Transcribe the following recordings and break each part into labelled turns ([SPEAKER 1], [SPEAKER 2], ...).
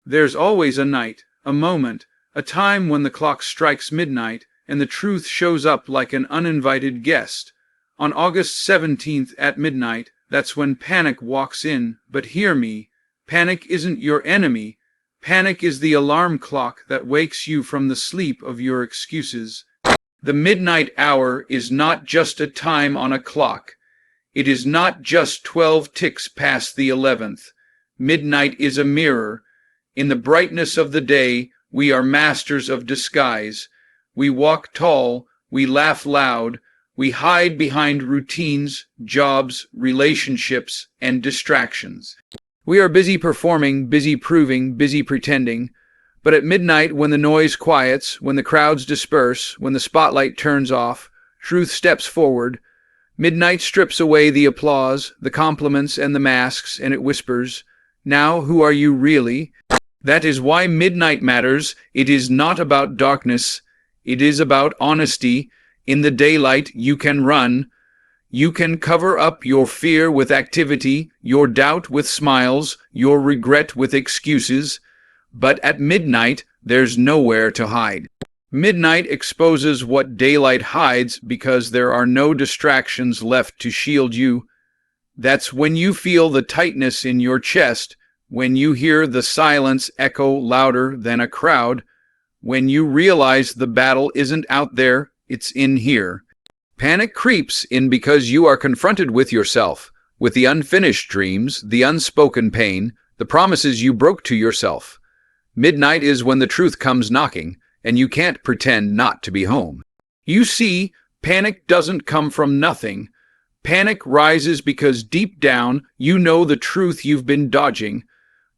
[SPEAKER 1] There's always a night, a moment, a time when the clock strikes midnight and the truth shows up like an uninvited guest. On August 17th at midnight, that's when panic walks in. But hear me, panic isn't your enemy. Panic is the alarm clock that wakes you from the sleep of your excuses. The midnight hour is not just a time on a clock. It is not just 12 ticks past the 11th. Midnight is a mirror. In the brightness of the day, we are masters of disguise. We walk tall, we laugh loud, we hide behind routines, jobs, relationships, and distractions. We are busy performing, busy proving, busy pretending. But at midnight, when the noise quiets, when the crowds disperse, when the spotlight turns off, truth steps forward. Midnight strips away the applause, the compliments, and the masks, and it whispers, "Now who are you really?" That is why midnight matters. It is not about darkness. It is about honesty. In the daylight, you can run. You can cover up your fear with activity, your doubt with smiles, your regret with excuses. But at midnight, there's nowhere to hide. Midnight exposes what daylight hides because there are no distractions left to shield you. That's when you feel the tightness in your chest, when you hear the silence echo louder than a crowd, when you realize the battle isn't out there, it's in here. Panic creeps in because you are confronted with yourself, with the unfinished dreams, the unspoken pain, the promises you broke to yourself. Midnight is when the truth comes knocking, and you can't pretend not to be home. You see, panic doesn't come from nothing. Panic rises because deep down, you know the truth you've been dodging.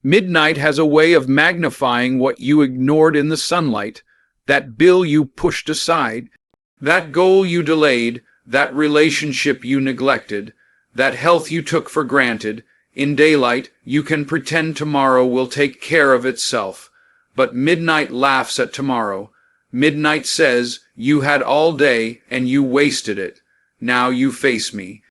[SPEAKER 1] Midnight has a way of magnifying what you ignored in the sunlight, that bill you pushed aside, that goal you delayed, that relationship you neglected, that health you took for granted. In daylight, you can pretend tomorrow will take care of itself. But midnight laughs at tomorrow. Midnight says, you had all day and you wasted it. Now you face me.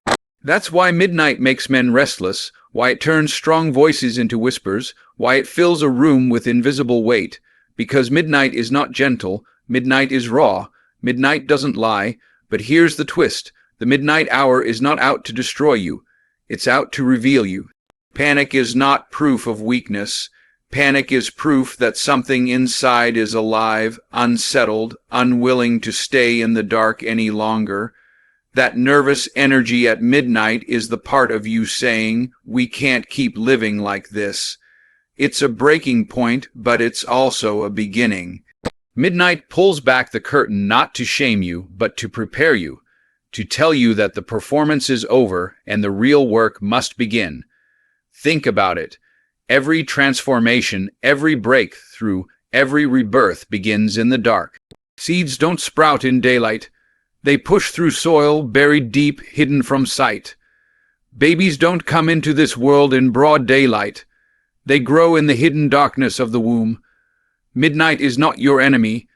[SPEAKER 1] That's why midnight makes men restless, why it turns strong voices into whispers, why it fills a room with invisible weight. Because midnight is not gentle, midnight is raw, midnight doesn't lie. But here's the twist. The midnight hour is not out to destroy you. It's out to reveal you. Panic is not proof of weakness. Panic is proof that something inside is alive, unsettled, unwilling to stay in the dark any longer. That nervous energy at midnight is the part of you saying, we can't keep living like this. It's a breaking point, but it's also a beginning. Midnight pulls back the curtain not to shame you, but to prepare you, to tell you that the performance is over and the real work must begin. Think about it. Every transformation, every breakthrough, every rebirth begins in the dark. Seeds don't sprout in daylight. They push through soil buried deep, hidden from sight. Babies don't come into this world in broad daylight. They grow in the hidden darkness of the womb. Midnight is not your enemy.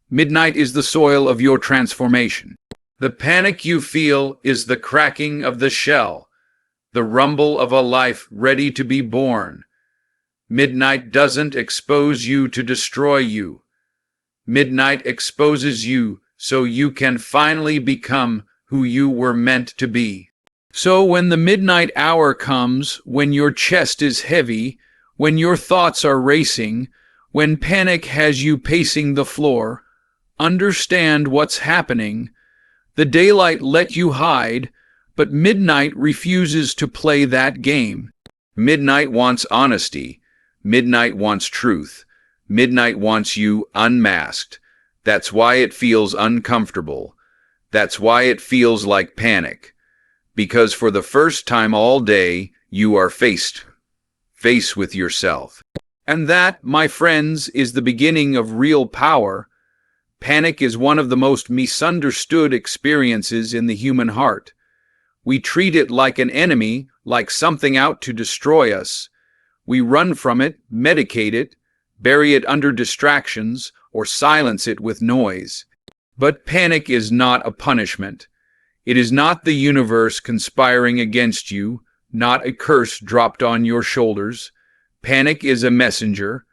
[SPEAKER 1] Midnight is the soil of your transformation. The panic you feel is the cracking of the shell, the rumble of a life ready to be born. Midnight doesn't expose you to destroy you. Midnight exposes you so you can finally become who you were meant to be. So when the midnight hour comes, when your chest is heavy, when your thoughts are racing, when panic has you pacing the floor, understand what's happening. The daylight let you hide, but midnight refuses to play that game. Midnight wants honesty. Midnight wants truth. Midnight wants you unmasked. That's why it feels uncomfortable. That's why it feels like panic. Because for the first time all day, you are face with yourself. And that, my friends, is the beginning of real power. Panic is one of the most misunderstood experiences in the human heart. We treat it like an enemy, like something out to destroy us. We run from it, medicate it, bury it under distractions, or silence it with noise. But panic is not a punishment. It is not the universe conspiring against you, not a curse dropped on your shoulders. Panic is a messenger.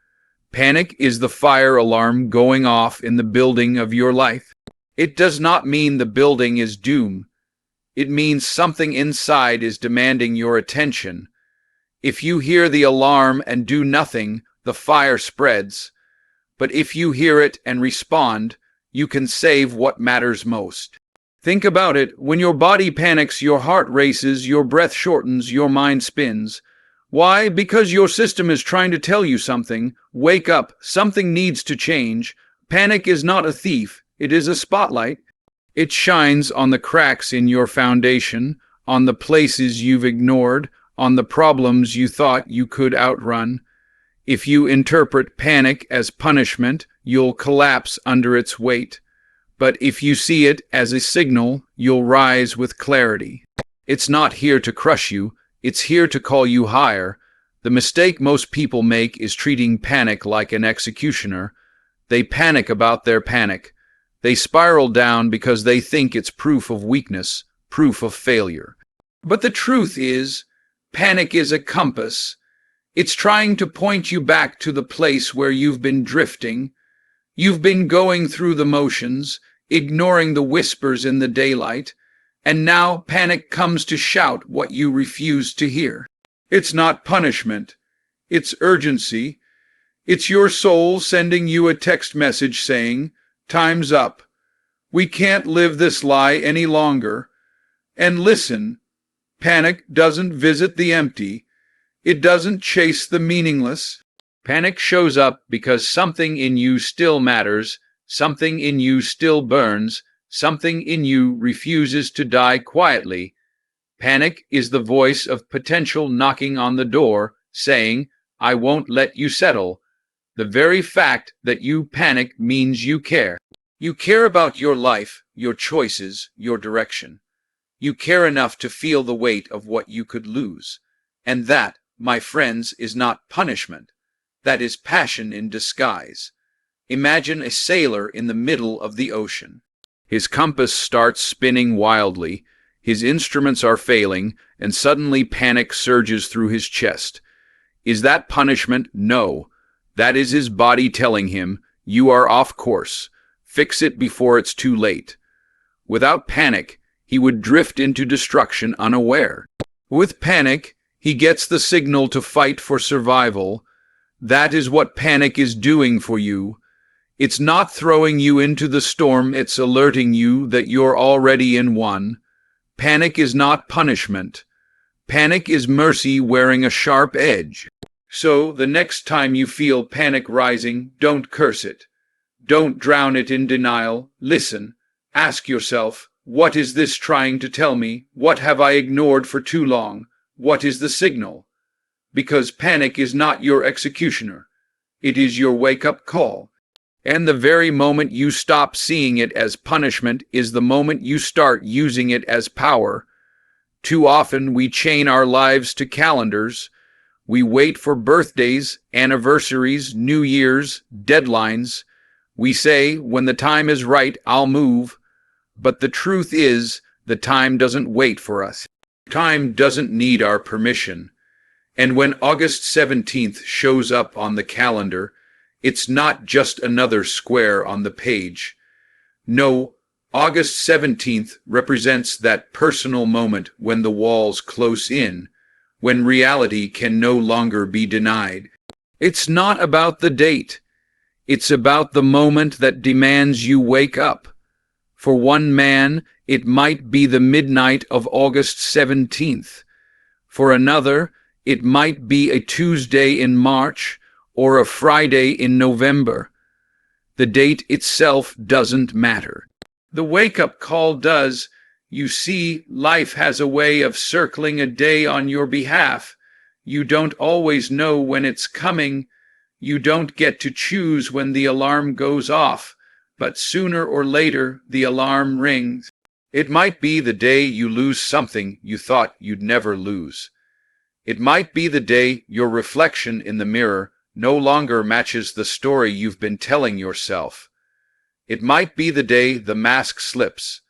[SPEAKER 1] Panic is the fire alarm going off in the building of your life. It does not mean the building is doomed. It means something inside is demanding your attention. If you hear the alarm and do nothing, the fire spreads. But if you hear it and respond, you can save what matters most. Think about it. When your body panics, your heart races, your breath shortens, your mind spins. Why? Because your system is trying to tell you something. Wake up. Something needs to change. Panic is not a thief. It is a spotlight. It shines on the cracks in your foundation, on the places you've ignored, on the problems you thought you could outrun. If you interpret panic as punishment, you'll collapse under its weight. But if you see it as a signal, you'll rise with clarity. It's not here to crush you. It's here to call you higher. The mistake most people make is treating panic like an executioner. They panic about their panic. They spiral down because they think it's proof of weakness, proof of failure. But the truth is, panic is a compass. It's trying to point you back to the place where you've been drifting. You've been going through the motions, ignoring the whispers in the daylight, and now panic comes to shout what you refuse to hear. It's not punishment. It's urgency. It's your soul sending you a text message saying, "Time's up. We can't live this lie any longer." And listen, panic doesn't visit the empty. It doesn't chase the meaningless. Panic shows up because something in you still matters, something in you still burns, something in you refuses to die quietly. Panic is the voice of potential knocking on the door, saying, "I won't let you settle." The very fact that you panic means you care. You care about your life, your choices, your direction. You care enough to feel the weight of what you could lose. And that, my friends, is not punishment. That is passion in disguise. Imagine a sailor in the middle of the ocean. His compass starts spinning wildly. His instruments are failing, and suddenly panic surges through his chest. Is that punishment? No. That is his body telling him, "You are off course. Fix it before it's too late." Without panic, he would drift into destruction unaware. With panic, he gets the signal to fight for survival. That is what panic is doing for you. It's not throwing you into the storm, it's alerting you that you're already in one. Panic is not punishment. Panic is mercy wearing a sharp edge. So, the next time you feel panic rising, don't curse it. Don't drown it in denial. Listen. Ask yourself, what is this trying to tell me? What have I ignored for too long? What is the signal? Because panic is not your executioner. It is your wake-up call. And the very moment you stop seeing it as punishment is the moment you start using it as power. Too often we chain our lives to calendars. We wait for birthdays, anniversaries, New Year's, deadlines. We say, when the time is right, I'll move. But the truth is, the time doesn't wait for us. Time doesn't need our permission. And when August 17th shows up on the calendar, it's not just another square on the page. No, August 17th represents that personal moment when the walls close in, when reality can no longer be denied. It's not about the date. It's about the moment that demands you wake up. For one man, it might be the midnight of August 17th. For another, it might be a Tuesday in March or a Friday in November. The date itself doesn't matter. The wake-up call does. You see, life has a way of circling a day on your behalf. You don't always know when it's coming. You don't get to choose when the alarm goes off, but sooner or later the alarm rings. It might be the day you lose something you thought you'd never lose. It might be the day your reflection in the mirror no longer matches the story you've been telling yourself. It might be the day the mask slips,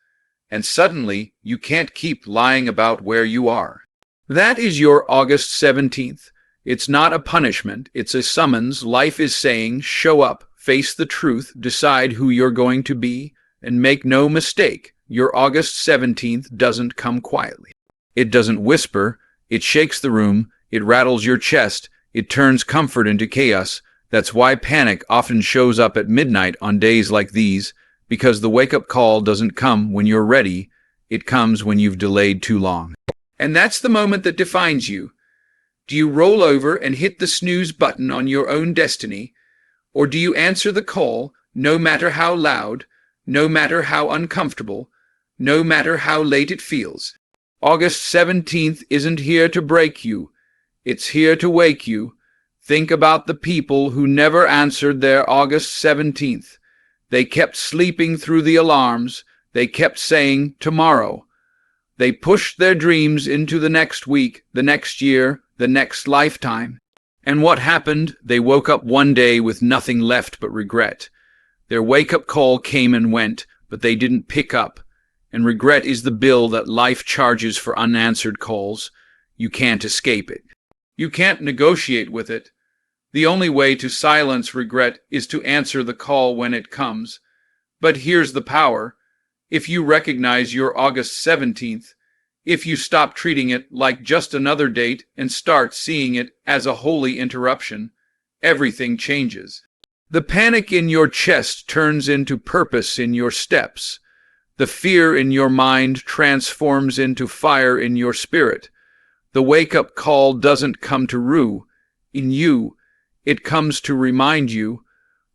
[SPEAKER 1] and suddenly you can't keep lying about where you are. That is your August 17th. It's not a punishment, it's a summons. Life is saying, show up, face the truth, decide who you're going to be, and make no mistake, your August 17th doesn't come quietly. It doesn't whisper, it shakes the room, it rattles your chest, it turns comfort into chaos. That's why panic often shows up at midnight on days like these, because the wake-up call doesn't come when you're ready, it comes when you've delayed too long. And that's the moment that defines you. Do you roll over and hit the snooze button on your own destiny, or do you answer the call, no matter how loud, no matter how uncomfortable, no matter how late it feels? August 17th isn't here to break you. It's here to wake you. Think about the people who never answered their August 17th. They kept sleeping through the alarms. They kept saying, tomorrow. They pushed their dreams into the next week, the next year, the next lifetime. And what happened? They woke up one day with nothing left but regret. Their wake-up call came and went, but they didn't pick up. And regret is the bill that life charges for unanswered calls. You can't escape it. You can't negotiate with it. The only way to silence regret is to answer the call when it comes. But here's the power. If you recognize your August 17th, if you stop treating it like just another date and start seeing it as a holy interruption, everything changes. The panic in your chest turns into purpose in your steps. The fear in your mind transforms into fire in your spirit. The wake-up call doesn't come to rue in you. It comes to remind you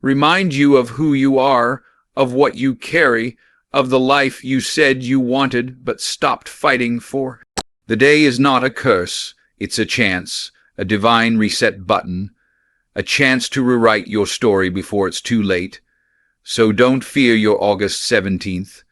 [SPEAKER 1] of who you are, of what you carry, of the life you said you wanted but stopped fighting for. The day is not a curse, it's a chance, a divine reset button, a chance to rewrite your story before it's too late. So don't fear your August 17th.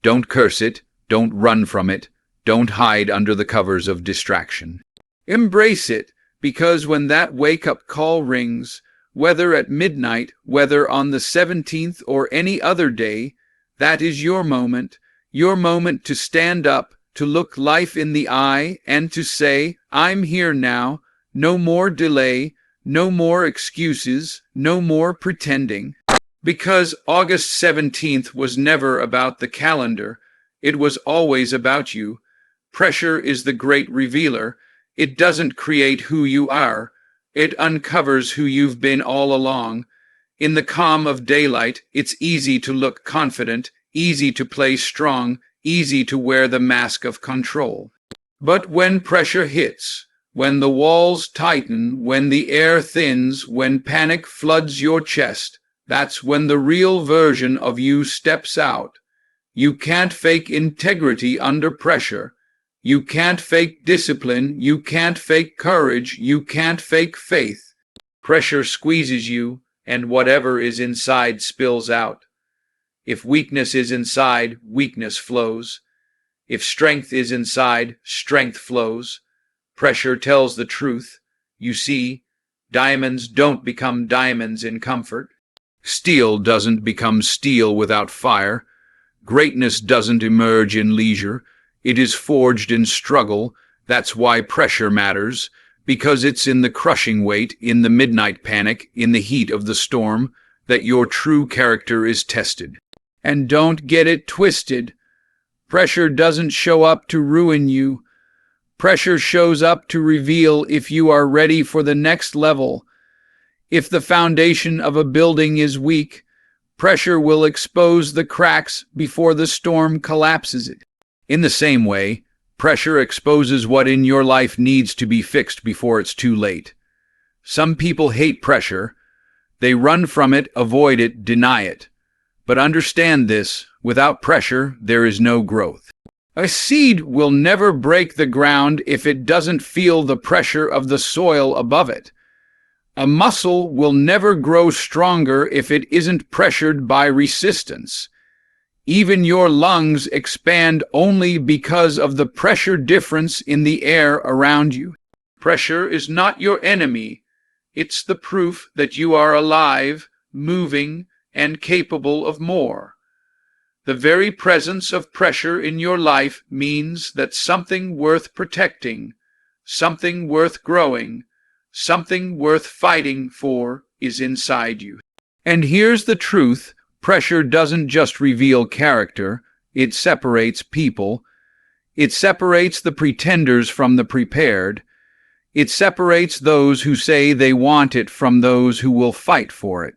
[SPEAKER 1] Don't curse it, don't run from it, don't hide under the covers of distraction. Embrace it, because when that wake-up call rings, whether at midnight, whether on the 17th or any other day, that is your moment to stand up, to look life in the eye, and to say, I'm here now, no more delay, no more excuses, no more pretending. Because August 17th was never about the calendar, it was always about you. Pressure is the great revealer. It doesn't create who you are. It uncovers who you've been all along. In the calm of daylight, it's easy to look confident, easy to play strong, easy to wear the mask of control. But when pressure hits, when the walls tighten, when the air thins, when panic floods your chest, that's when the real version of you steps out. You can't fake integrity under pressure. You can't fake discipline. You can't fake courage. You can't fake faith. Pressure squeezes you, and whatever is inside spills out. If weakness is inside, weakness flows. If strength is inside, strength flows. Pressure tells the truth. You see, diamonds don't become diamonds in comfort. Steel doesn't become steel without fire. Greatness doesn't emerge in leisure. It is forged in struggle. That's why pressure matters, because it's in the crushing weight, in the midnight panic, in the heat of the storm, that your true character is tested. And don't get it twisted. Pressure doesn't show up to ruin you. Pressure shows up to reveal if you are ready for the next level. If the foundation of a building is weak, pressure will expose the cracks before the storm collapses it. In the same way, pressure exposes what in your life needs to be fixed before it's too late. Some people hate pressure. They run from it, avoid it, deny it. But understand this, without pressure, there is no growth. A seed will never break the ground if it doesn't feel the pressure of the soil above it. A muscle will never grow stronger if it isn't pressured by resistance. Even your lungs expand only because of the pressure difference in the air around you. Pressure is not your enemy. It's the proof that you are alive, moving, and capable of more. The very presence of pressure in your life means that something worth protecting, something worth growing, Something worth fighting for is inside you. And here's the truth. Pressure doesn't just reveal character, it separates people. It separates the pretenders from the prepared. It separates those who say they want it from those who will fight for it.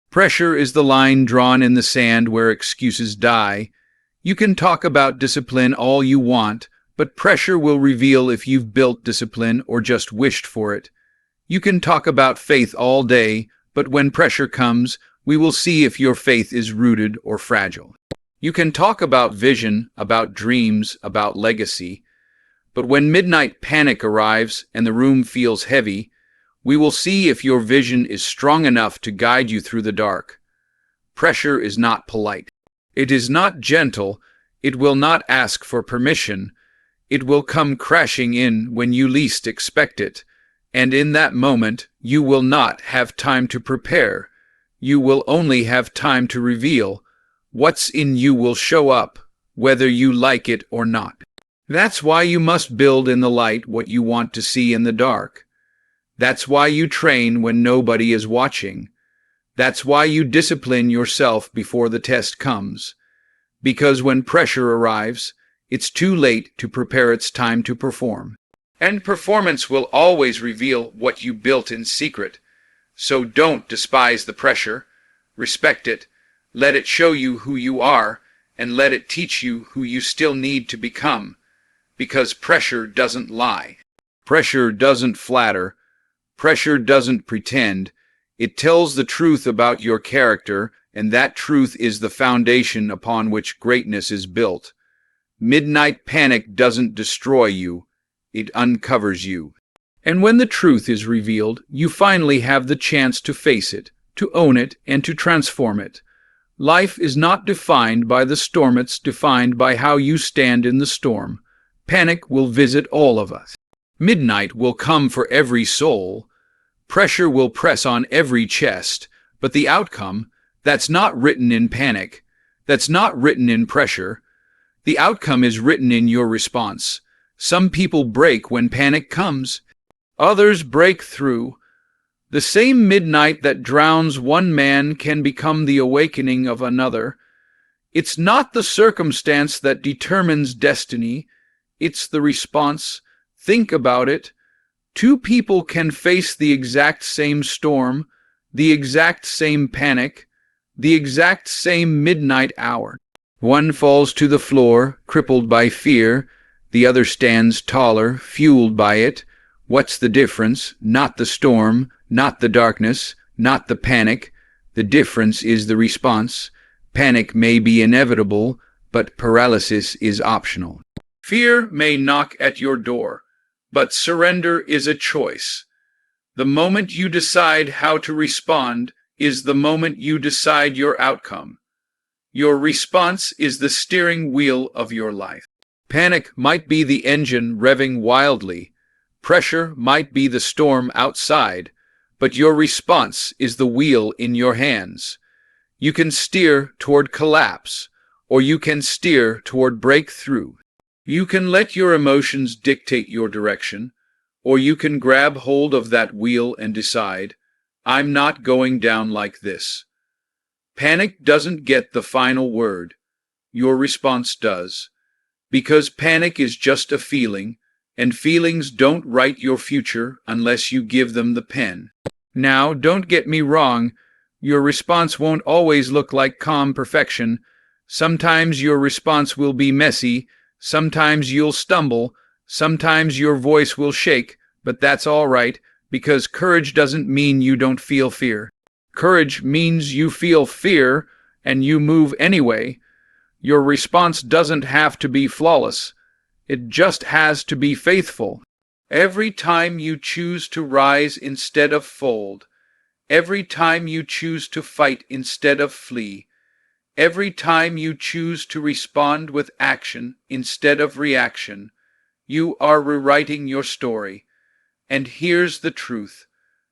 [SPEAKER 1] Pressure is the line drawn in the sand where excuses die. You can talk about discipline all you want, but pressure will reveal if you've built discipline or just wished for it. You can talk about faith all day, but when pressure comes, we will see if your faith is rooted or fragile. You can talk about vision, about dreams, about legacy, but when midnight panic arrives and the room feels heavy, we will see if your vision is strong enough to guide you through the dark. Pressure is not polite. It is not gentle. It will not ask for permission. It will come crashing in when you least expect it, and in that moment, you will not have time to prepare. You will only have time to reveal. What's in you will show up, whether you like it or not. That's why you must build in the light what you want to see in the dark. That's why you train when nobody is watching. That's why you discipline yourself before the test comes. Because when pressure arrives, it's too late to prepare. It's time to perform. And performance will always reveal what you built in secret. So don't despise the pressure. Respect it. Let it show you who you are, and let it teach you who you still need to become. Because pressure doesn't lie. Pressure doesn't flatter. Pressure doesn't pretend. It tells the truth about your character, and that truth is the foundation upon which greatness is built. Midnight panic doesn't destroy you. It uncovers you. And when the truth is revealed, you finally have the chance to face it, to own it, and to transform it. Life is not defined by the storm, it's defined by how you stand in the storm. Panic will visit all of us. Midnight will come for every soul. Pressure will press on every chest, but the outcome, that's not written in panic. That's not written in pressure. The outcome is written in your response. Some people break when panic comes. Others break through. The same midnight that drowns one man can become the awakening of another. It's not the circumstance that determines destiny. It's the response. Think about it. Two people can face the exact same storm, the exact same panic, the exact same midnight hour. One falls to the floor, crippled by fear. The other stands taller, fueled by it. What's the difference? Not the storm, not the darkness, not the panic. The difference is the response. Panic may be inevitable, but paralysis is optional. Fear may knock at your door, but surrender is a choice. The moment you decide how to respond is the moment you decide your outcome. Your response is the steering wheel of your life. Panic might be the engine revving wildly. Pressure might be the storm outside, but your response is the wheel in your hands. You can steer toward collapse, or you can steer toward breakthrough. You can let your emotions dictate your direction, or you can grab hold of that wheel and decide, I'm not going down like this. Panic doesn't get the final word. Your response does. Because panic is just a feeling, and feelings don't write your future unless you give them the pen. Now, don't get me wrong, your response won't always look like calm perfection. Sometimes your response will be messy, sometimes you'll stumble, sometimes your voice will shake, but that's all right, because courage doesn't mean you don't feel fear. Courage means you feel fear, and you move anyway. Your response doesn't have to be flawless. It just has to be faithful. Every time you choose to rise instead of fold, every time you choose to fight instead of flee, every time you choose to respond with action instead of reaction, you are rewriting your story. And here's the truth.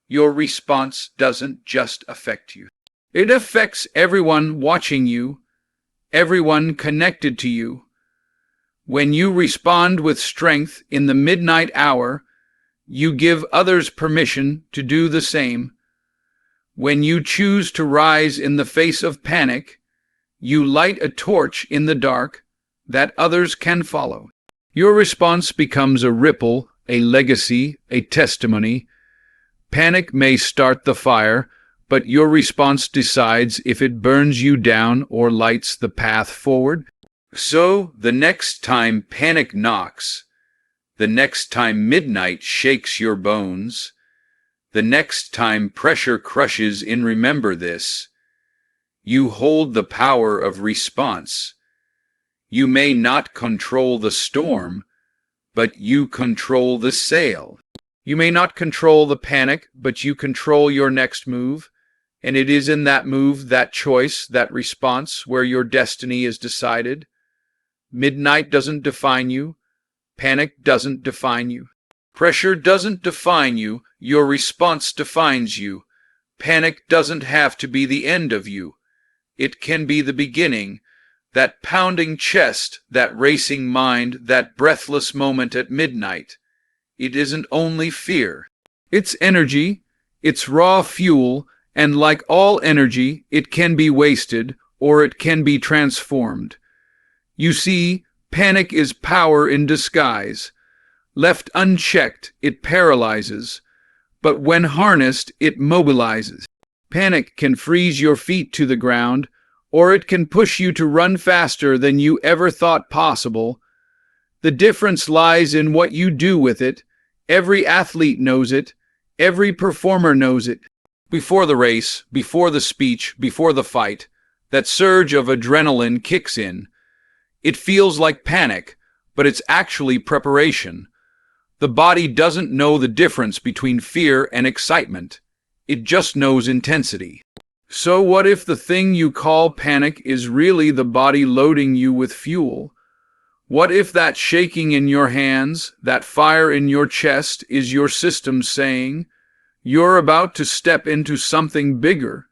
[SPEAKER 1] Your response doesn't just affect you. It affects everyone watching you, everyone connected to you. When you respond with strength in the midnight hour, you give others permission to do the same. When you choose to rise in the face of panic, you light a torch in the dark that others can follow. Your response becomes a ripple, a legacy, a testimony. Panic may start the fire, but your response decides if it burns you down or lights the path forward. So, the next time panic knocks, the next time midnight shakes your bones, the next time pressure crushes in, remember this: you hold the power of response. You may not control the storm, but you control the sail. You may not control the panic, but you control your next move. And it is in that move, that choice, that response, where your destiny is decided. Midnight doesn't define you. Panic doesn't define you. Pressure doesn't define you. Your response defines you. Panic doesn't have to be the end of you. It can be the beginning. That pounding chest, that racing mind, that breathless moment at midnight. It isn't only fear. It's energy. It's raw fuel. And like all energy, it can be wasted, or it can be transformed. You see, panic is power in disguise. Left unchecked, it paralyzes. But when harnessed, it mobilizes. Panic can freeze your feet to the ground, or it can push you to run faster than you ever thought possible. The difference lies in what you do with it. Every athlete knows it. Every performer knows it. Before the race, before the speech, before the fight, that surge of adrenaline kicks in. It feels like panic, but it's actually preparation. The body doesn't know the difference between fear and excitement. It just knows intensity. So what if the thing you call panic is really the body loading you with fuel? What if that shaking in your hands, that fire in your chest, is your system saying, "You're about to step into something bigger.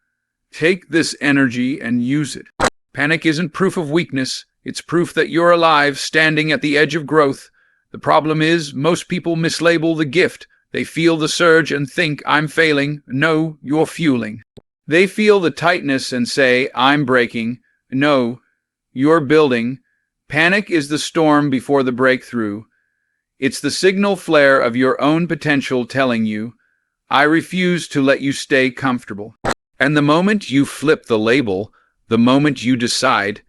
[SPEAKER 1] Take this energy and use it"? Panic isn't proof of weakness. It's proof that you're alive, standing at the edge of growth. The problem is, most people mislabel the gift. They feel the surge and think, "I'm failing." No, you're fueling. They feel the tightness and say, "I'm breaking." No, you're building. Panic is the storm before the breakthrough. It's the signal flare of your own potential telling you, "I refuse to let you stay comfortable." And the moment you flip the label, the moment you decide,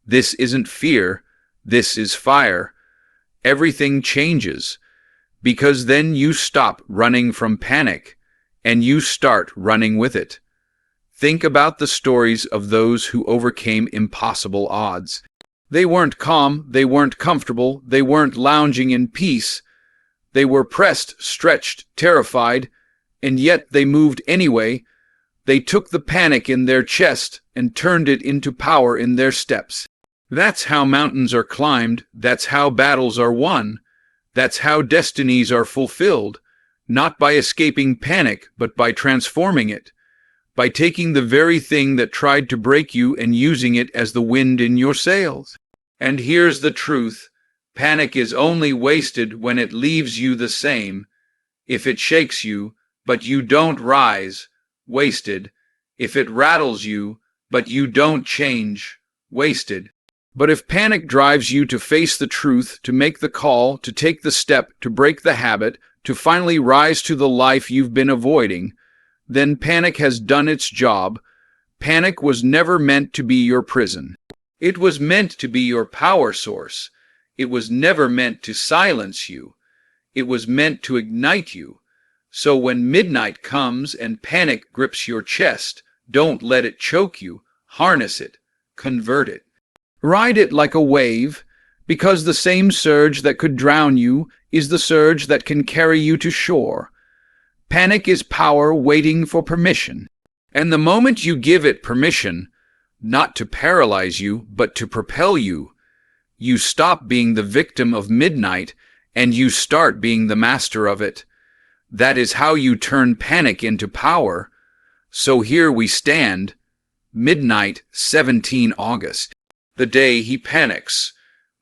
[SPEAKER 1] this isn't fear, this is fire, everything changes. Because then you stop running from panic, and you start running with it. Think about the stories of those who overcame impossible odds. They weren't calm, they weren't comfortable, they weren't lounging in peace. They were pressed, stretched, terrified, and yet they moved anyway. They took the panic in their chest and turned it into power in their steps. That's how mountains are climbed. That's how battles are won. That's how destinies are fulfilled. Not by escaping panic, but by transforming it. By taking the very thing that tried to break you and using it as the wind in your sails. And here's the truth. Panic is only wasted when it leaves you the same. If it shakes you, but you don't rise, wasted. If it rattles you, but you don't change, wasted. But if panic drives you to face the truth, to make the call, to take the step, to break the habit, to finally rise to the life you've been avoiding, then panic has done its job. Panic was never meant to be your prison. It was meant to be your power source. It was never meant to silence you. It was meant to ignite you. So when midnight comes and panic grips your chest, don't let it choke you. Harness it. Convert it. Ride it like a wave, because the same surge that could drown you is the surge that can carry you to shore. Panic is power waiting for permission. And the moment you give it permission, not to paralyze you, but to propel you, you stop being the victim of midnight and you start being the master of it. That is how you turn panic into power. So here we stand, midnight, 17 August, the day he panics.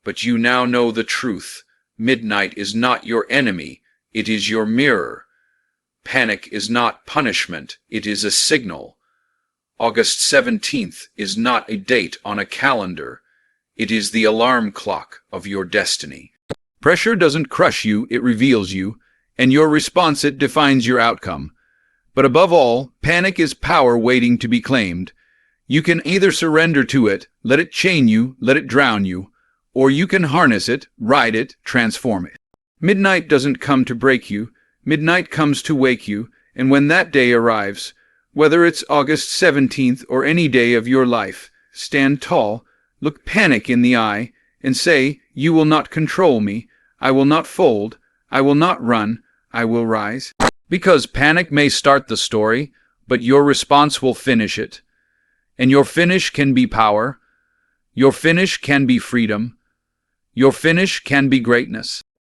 [SPEAKER 1] But you now know the truth. Midnight is not your enemy. It is your mirror. Panic is not punishment, it is a signal. August 17th is not a date on a calendar. It is the alarm clock of your destiny. Pressure doesn't crush you, it reveals you, and your response it defines your outcome. But above all, panic is power waiting to be claimed. You can either surrender to it, let it chain you, let it drown you, or you can harness it, ride it, transform it. Midnight doesn't come to break you, midnight comes to wake you, and when that day arrives, whether it's August 17th or any day of your life, stand tall, look panic in the eye, and say, "You will not control me, I will not fold, I will not run, I will rise." Because panic may start the story, but your response will finish it. And your finish can be power. Your finish can be freedom. Your finish can be greatness.